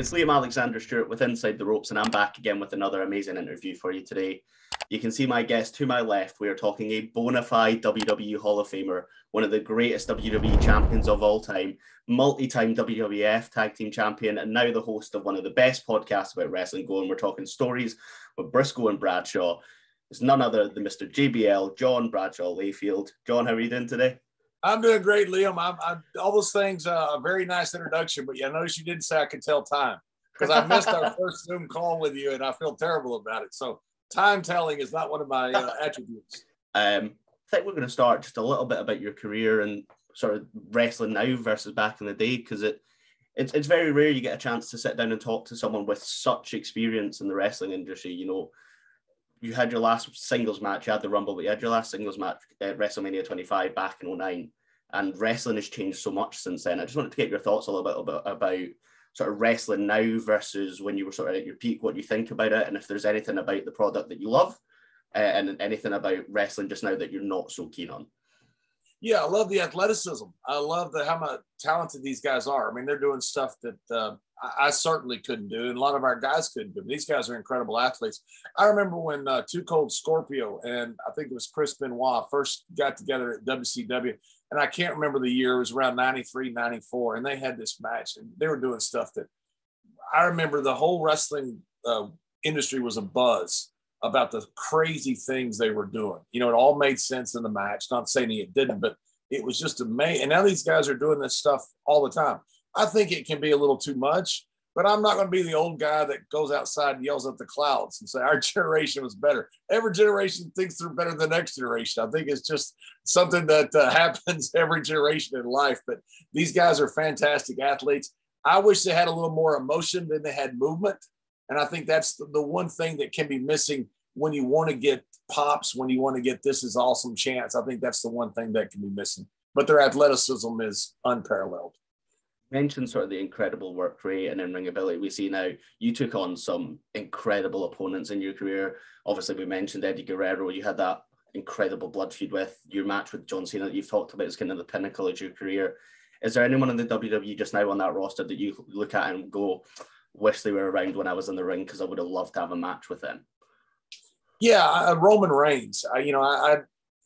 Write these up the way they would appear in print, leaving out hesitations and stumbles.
It's Liam Alexander Stewart with Inside the Ropes, and I'm back again with another amazing interview for you today. You can see my guest to my left. We are talking a bona fide WWE Hall of Famer, one of the greatest WWE champions of all time, multi-time WWF Tag Team Champion, and now the host of one of the best podcasts about wrestling going. We're talking stories with Briscoe and Bradshaw. It's none other than Mr. JBL, John Bradshaw Layfield. John, how are you doing today? I'm doing great, Liam. I'm all those things, a very nice introduction, but yeah, I noticed you didn't say I could tell time because I missed our first Zoom call with you and I feel terrible about it. So time telling is not one of my attributes. I think we're going to start just a little bit about your career and sort of wrestling now versus back in the day, because it's very rare you get a chance to sit down and talk to someone with such experience in the wrestling industry. You know, you had your last singles match, you had the Rumble, but you had your last singles match at WrestleMania 25 back in 2009, and wrestling has changed so much since then. I just wanted to get your thoughts a little bit about sort of wrestling now versus when you were sort of at your peak, what you think about it, and if there's anything about the product that you love, and anything about wrestling just now that you're not so keen on. Yeah, I love the athleticism. I love how much talented these guys are. I mean, they're doing stuff that I certainly couldn't do, and a lot of our guys couldn't do. These guys are incredible athletes. I remember when Too Cold Scorpio and I think it was Chris Benoit first got together at WCW, and I can't remember the year. It was around 93, 94, and they had this match, and they were doing stuff that I remember the whole wrestling industry was abuzz about the crazy things they were doing. You know, it all made sense in the match. Not saying it didn't, but it was just amazing. And now these guys are doing this stuff all the time. I think it can be a little too much, but I'm not going to be the old guy that goes outside and yells at the clouds and say our generation was better. Every generation thinks they're better than the next generation. I think it's just something that happens every generation in life. But these guys are fantastic athletes. I wish they had a little more emotion than they had movement. And I think that's the one thing that can be missing when you want to get pops, when you want to get this is awesome chance. I think that's the one thing that can be missing. But their athleticism is unparalleled. You mentioned sort of the incredible work rate and in-ring ability we see now. You took on some incredible opponents in your career. Obviously, we mentioned Eddie Guerrero. You had that incredible blood feud with. Your match with John Cena that you've talked about is kind of the pinnacle of your career. Is there anyone in the WWE just now on that roster that you look at and go, wish they were around when I was in the ring because I would have loved to have a match with them? Yeah, Roman Reigns. I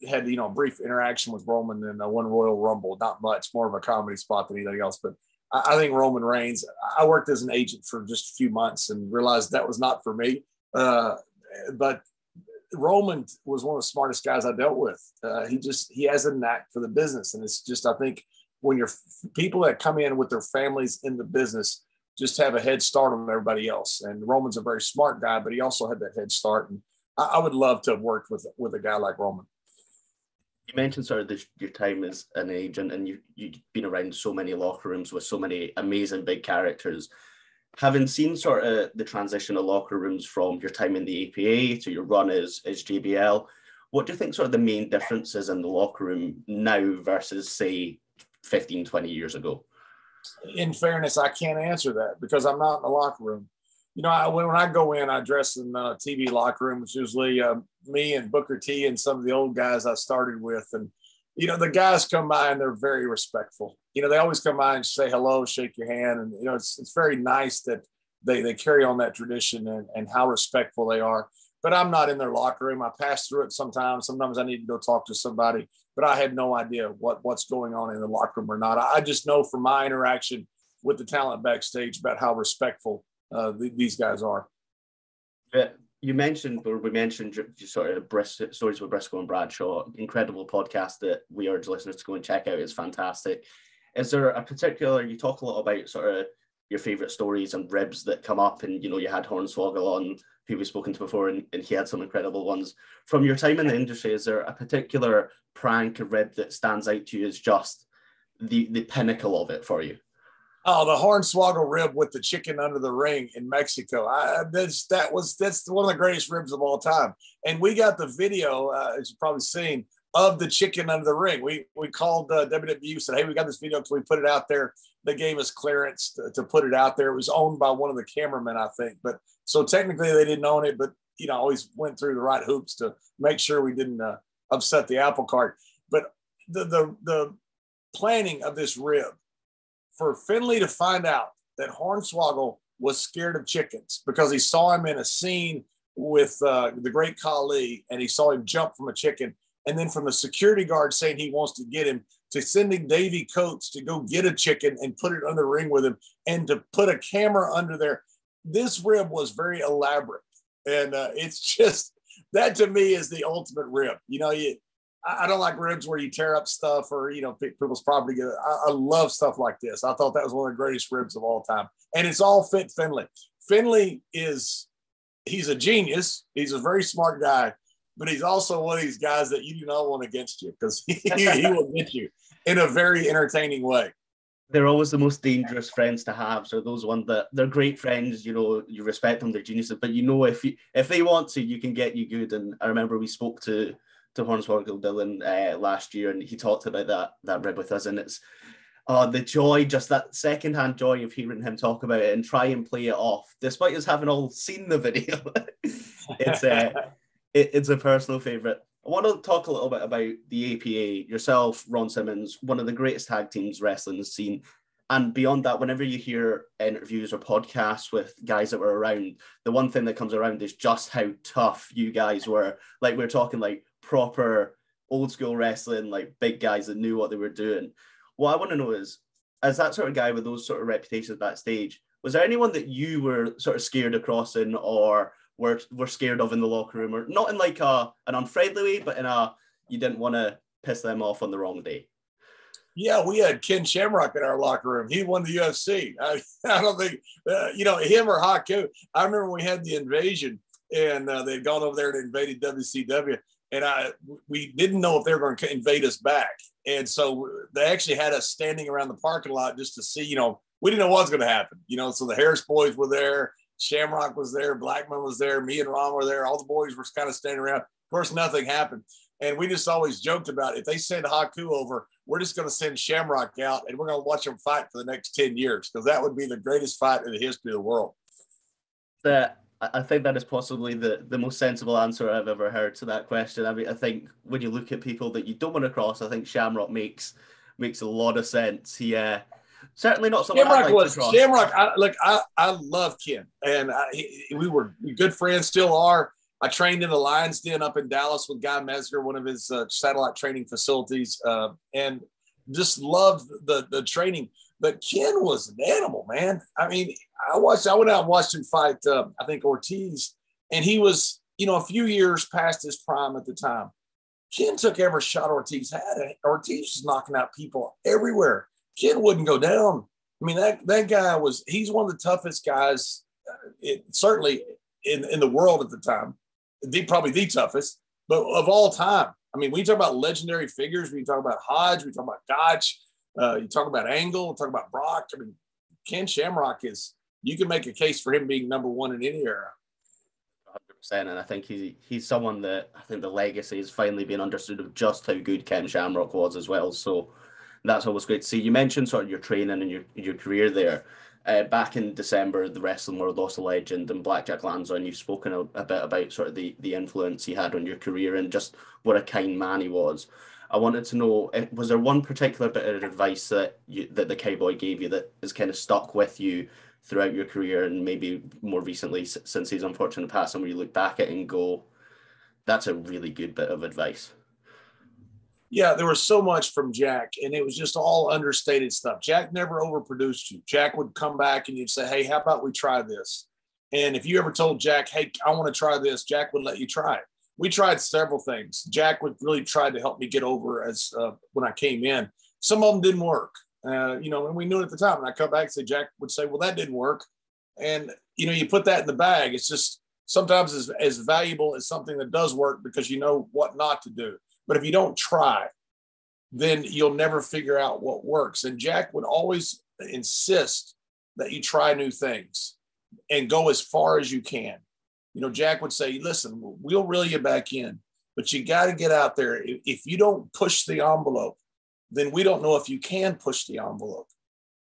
had, a brief interaction with Roman in one Royal Rumble. Not much, more of a comedy spot than anything else. But I think Roman Reigns, I worked as an agent for just a few months and realized that was not for me. But Roman was one of the smartest guys I dealt with. He has a knack for the business. And it's just, I think when you're people that come in with their families in the business, just have a head start on everybody else. And Roman's a very smart guy, but he also had that head start. And I would love to have worked with a guy like Roman. You mentioned sort of your time as an agent, and you've been around so many locker rooms with so many amazing big characters. Having seen sort of the transition of locker rooms from your time in the APA to your run as JBL, what do you think sort of the main differences in the locker room now versus, say, 15, 20 years ago? In fairness, I can't answer that because I'm not in the locker room. You know, when I go in, I dress in the TV locker room. It's usually me and Booker T and some of the old guys I started with. And, you know, the guys come by and they're very respectful. You know, they always come by and say hello, shake your hand. And, you know, it's very nice that they carry on that tradition and how respectful they are. But I'm not in their locker room. I pass through it sometimes. Sometimes I need to go talk to somebody. But I had no idea what's going on in the locker room or not. I just know from my interaction with the talent backstage about how respectful these guys are. We mentioned sort of stories with Briscoe and Bradshaw. Incredible podcast that we urge listeners to go and check out. It's fantastic. Is there a particular, you talk a lot about sort of your favorite stories and ribs that come up, and you know you had Hornswoggle on, who we've spoken to before, and he had some incredible ones. From your time in the industry, is there a particular prank or rib that stands out to you as just the pinnacle of it for you? Oh, the Hornswoggle rib with the chicken under the ring in Mexico. That's one of the greatest ribs of all time. And we got the video, as you've probably seen, of the chicken under the ring. We called WWE, said, hey, we got this video. So we put it out there. They gave us clearance to put it out there. It was owned by one of the cameramen, I think. But so technically they didn't own it, but, you know, always went through the right hoops to make sure we didn't upset the apple cart. But the planning of this rib, for Finley to find out that Hornswoggle was scared of chickens because he saw him in a scene with the great Khali, and he saw him jump from a chicken. And then from the security guard saying he wants to get him, to sending Davey Coates to go get a chicken and put it under the ring with him, and to put a camera under there. This rib was very elaborate. And it's just, that to me is the ultimate rib. You know, I don't like ribs where you tear up stuff or, you know, people's property. I love stuff like this. I thought that was one of the greatest ribs of all time. And it's all fit Finley. Finley he's a genius. He's a very smart guy, but he's also one of these guys that you do not want against you, because he will get you in a very entertaining way. They're always the most dangerous friends to have. So those ones that they're great friends, you know, you respect them, they're geniuses, but you know, if they want to, you can get you good. And I remember we spoke to Hornswoggle Dylan last year, and he talked about that rib with us, and it's the joy, just that secondhand joy of hearing him talk about it and try and play it off, despite us having all seen the video. It's a personal favorite. I want to talk a little bit about the APA, yourself, Ron Simmons, one of the greatest tag teams wrestling's seen. And beyond that, whenever you hear interviews or podcasts with guys that were around, the one thing that comes around is just how tough you guys were. Like, we're talking like proper old school wrestling, like big guys that knew what they were doing. What I want to know is, as that sort of guy with those sort of reputations backstage, was there anyone that you were sort of scared of crossing or were scared of in the locker room, or not in like an unfriendly way, but in you didn't want to piss them off on the wrong day? Yeah, we had Ken Shamrock in our locker room. He won the UFC. I don't think, him or Haku. I remember we had the invasion, and they'd gone over there and invaded WCW, and we didn't know if they were going to invade us back. And so they actually had us standing around the parking lot just to see, we didn't know what was going to happen. So the Harris boys were there, Shamrock was there, Blackman was there, me and Ron were there. All the boys were kind of standing around. Of course, nothing happened. And we just always joked about, if they send Haku over, we're just going to send Shamrock out, and we're going to watch them fight for the next 10 years, because that would be the greatest fight in the history of the world. I think that is possibly the most sensible answer I've ever heard to that question. I mean, I think when you look at people that you don't want to cross, I think Shamrock makes a lot of sense. He certainly not someone I'd like to cross. Shamrock, I love Ken, and we were good friends, still are. I trained in the Lions Den up in Dallas with Guy Mesger, one of his satellite training facilities, and just loved the training. But Ken was an animal, man. I mean, I went out and watched him fight, I think, Ortiz, and he was, a few years past his prime at the time. Ken took every shot Ortiz had, and Ortiz was knocking out people everywhere. Ken wouldn't go down. I mean, that guy he's one of the toughest guys, certainly in the world at the time. Probably the toughest, but of all time. I mean, we talk about legendary figures. We talk about Hodge. We talk about Gotch. You talk about Angle. Talk about Brock. I mean, Ken Shamrock you can make a case for him being number one in any era. 100%. And I think he's someone that I think the legacy has finally been understood of just how good Ken Shamrock was as well. So that's always great to see. You mentioned sort of your training and your career there. Back in December, the wrestling world lost a legend, and Blackjack Lanza, and you've spoken a bit about sort of the influence he had on your career and just what a kind man he was. I wanted to know, was there one particular bit of advice that the Cowboy gave you that has kind of stuck with you throughout your career, and maybe more recently since his unfortunate passing, where you look back at it and go, that's a really good bit of advice? Yeah, there was so much from Jack, and it was just all understated stuff. Jack never overproduced you. Jack would come back and you'd say, hey, how about we try this? And if you ever told Jack, hey, I want to try this, Jack would let you try it. We tried several things. Jack would really try to help me get over as when I came in. Some of them didn't work, and we knew it at the time. And I come back and say, Jack would say, well, that didn't work. And, you put that in the bag. It's just sometimes as valuable as something that does work, because you know what not to do. But if you don't try, then you'll never figure out what works. And Jack would always insist that you try new things and go as far as you can. Jack would say, listen, we'll reel you back in, but you got to get out there. If you don't push the envelope, then we don't know if you can push the envelope.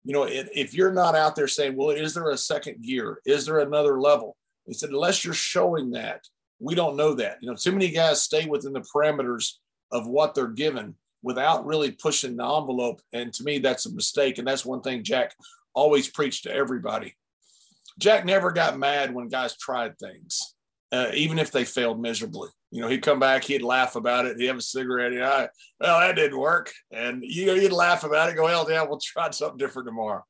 If you're not out there saying, well, is there a second gear? Is there another level? He said, unless you're showing that, we don't know that. Too many guys stay within the parameters of what they're given without really pushing the envelope. And to me, that's a mistake. And that's one thing Jack always preached to everybody. Jack never got mad when guys tried things, even if they failed miserably. You know, he'd come back, he'd laugh about it. He'd have a cigarette. Well, that didn't work. And, you know, you'd laugh about it, go, hell, yeah, we'll try something different tomorrow.